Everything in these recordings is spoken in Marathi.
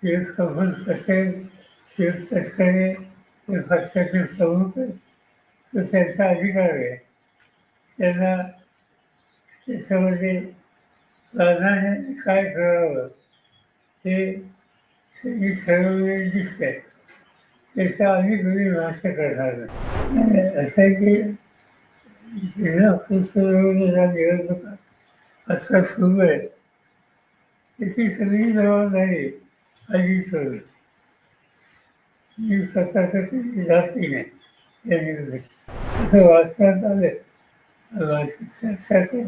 पियुष कपूर कसे पियुष तटकरे हे पक्षाचे प्रमुख आहेत, तो त्यांचा अधिकार आहे. त्यांना त्याच्यामध्ये प्राधान्याने काय करावं हे त्यांनी ठरवलेले दिसतंय. त्याच्या आम्ही तुम्ही भाष्य करणार नाही. असं आहे की जिल्हा परिषदेच्या निवडणुका आता सुरू आहेत, त्याची सगळी जबाबदारी अजितवर. मी स्वतः तर कधी जातही नाही या निवडणुकीत. असं वाचण्यात आलं त्यासाठी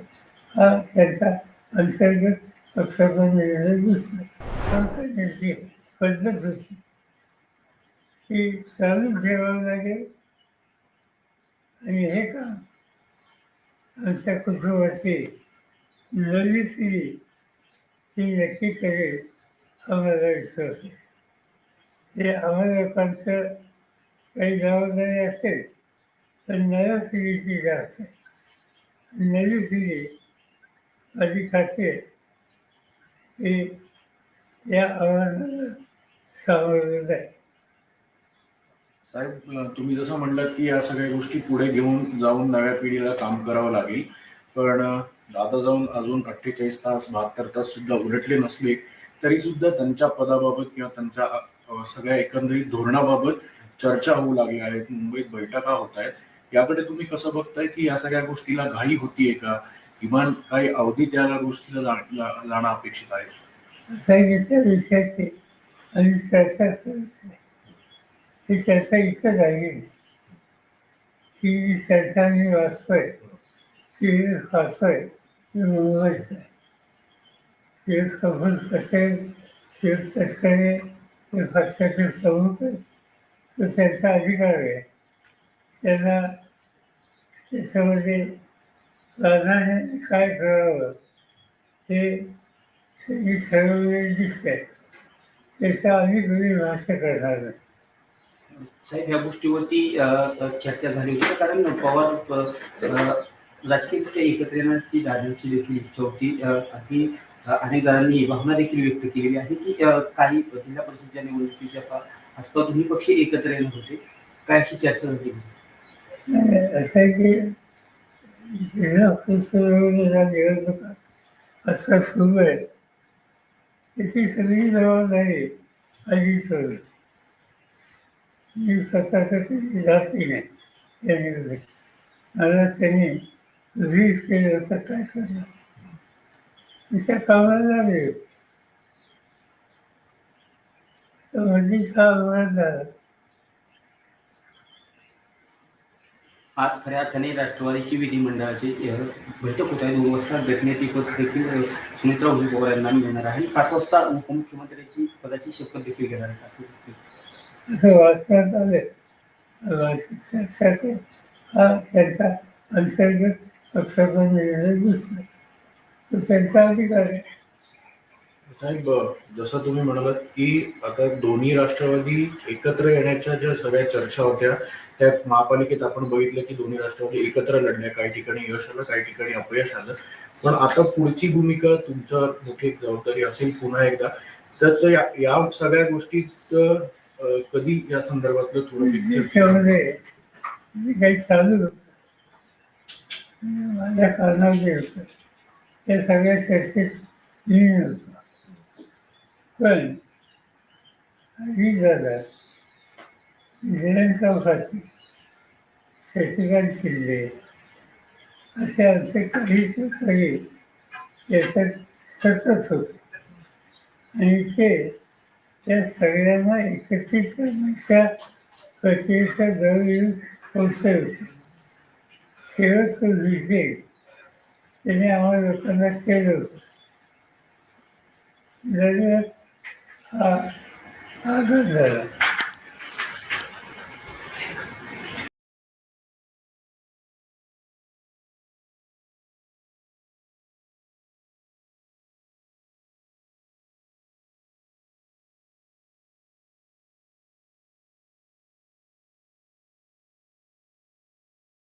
हा त्यांचा अंतर्गत पक्षाचा निर्णय दिसतो. त्यांची पद्धत होती ती चालू ठेवावं लागेल आणि हे काम आमच्या कुटुंबाची नवी पिढी ही नक्की करेल आम्हाला विश्वास आहे. हे आम्हाला लोकांचं काही जबाबदारी असेल पण नव्या पिढीची जास्त आहे. नवी पिढी अधिक खाते हे या आव्हानाला सामोरं जाईल. साहेब, तुम्ही जसं म्हणलात की या सगळ्या गोष्टी पुढे घेऊन जाऊन नव्या पिढीला काम करावं लागेल, पण आता जाऊन अजून 48 तास 72 तास सुद्धा उलटले नसले तरी सुद्धा त्यांच्या पदाबाबत किंवा त्यांच्या सगळ्या एकंदरीत धोरणाबाबत चर्चा होऊ लागल्या आहेत. मुंबईत बैठका होत आहेत. याकडे तुम्ही कसं बघताय की या सगळ्या गोष्टीला घाई होतीये का, किमान काही अवधी त्या गोष्टीला जाणं अपेक्षित आहे? सांगितल्या विषयाची आणि चर्चा ही चर्चा इथं झाली ही चर्चा मी वाचतोय ती वाचतोय ती मुंबईच आहे. पियुष कपूर कसे पियुष तटकरे हे पक्षाचे प्रमुख आहेत, तो त्यांचा अधिकार आहे. त्यांना त्याच्यामध्ये प्राधान्याने काय करावं हे त्यांनी ठरवलेले दिसतंय. त्याच्या आम्ही तुम्ही भाष्य करणार नाही. साहेब, या गोष्टीवरती चर्चा झाली होती कारण पवार राजकीय एकत्र येण्याची दादांची देखील इच्छा होती. अगदी अनेक जणांनी भावना देखील व्यक्त केलेली आहे की काही जिल्हा परिषदेच्या निवडणुकीच्या आसपास दोन्ही पक्ष एकत्र येणार होते. काय अशी चर्चा झाली? असं आहे की जिल्हा परिषदेच्या निवडणुका आता सुरू आहेत, त्याची सगळी जबाबदारी अजितवर. मी स्वतः तर कधी जातही नाही या निवडणुकीत. मला त्यांनी रीफ केलं असं काय करणार, त्या कामाला लागले. मध्येच हा अपघात झाला. आज खऱ्या अर्थाने राष्ट्रवादीची विधिमंडळाची बैठक होत आहे. 2 वाजता भेटण्याची पद देखील सुमित्रा पवार यांना मिळणार आहे. 5 वाजता उपमुख्यमंत्र्यांची पदाची शपथ देखील घेणार आहे असं वाचण्यात आले. त्यासाठी हा त्यांचा अंतर्गत पक्षाचा निर्णय दिसतो. तो त्यांचा अधिकार आहे. साहेब, जसं तुम्ही म्हणालात की आता दोन्ही राष्ट्रवादी एकत्र येण्याच्या ज्या सगळ्या चर्चा होत्या त्या महापालिकेत आपण बघितलं की दोन्ही राष्ट्रवादी एकत्र लढल्या. काही ठिकाणी यश आलं, काही ठिकाणी अपयश आलं. पण आता पुढची भूमिका तुमच्यावर मोठी एक जबाबदारी असेल पुन्हा एकदा. तर या सगळ्या गोष्टीत कधी या संदर्भातलं थोडं त्याच्यामध्ये काही चालू होतं माझ्या कारणामध्ये होतं त्या सगळ्या चर्चेत मी नव्हतो. पण अजित दादा, जयंत चौकासी, शशिकांत शिंदे असे आमचे काही सहकारी याच्यात सतत होते आणि ते त्या सगळ्यांना एकत्रित करण्याच्या प्रक्रियेच्या जवळ पोचले होते. शेवटचं विषय त्याने आम्हाला लोकांना केलं होतं. दरम्यान हा आघात झाला.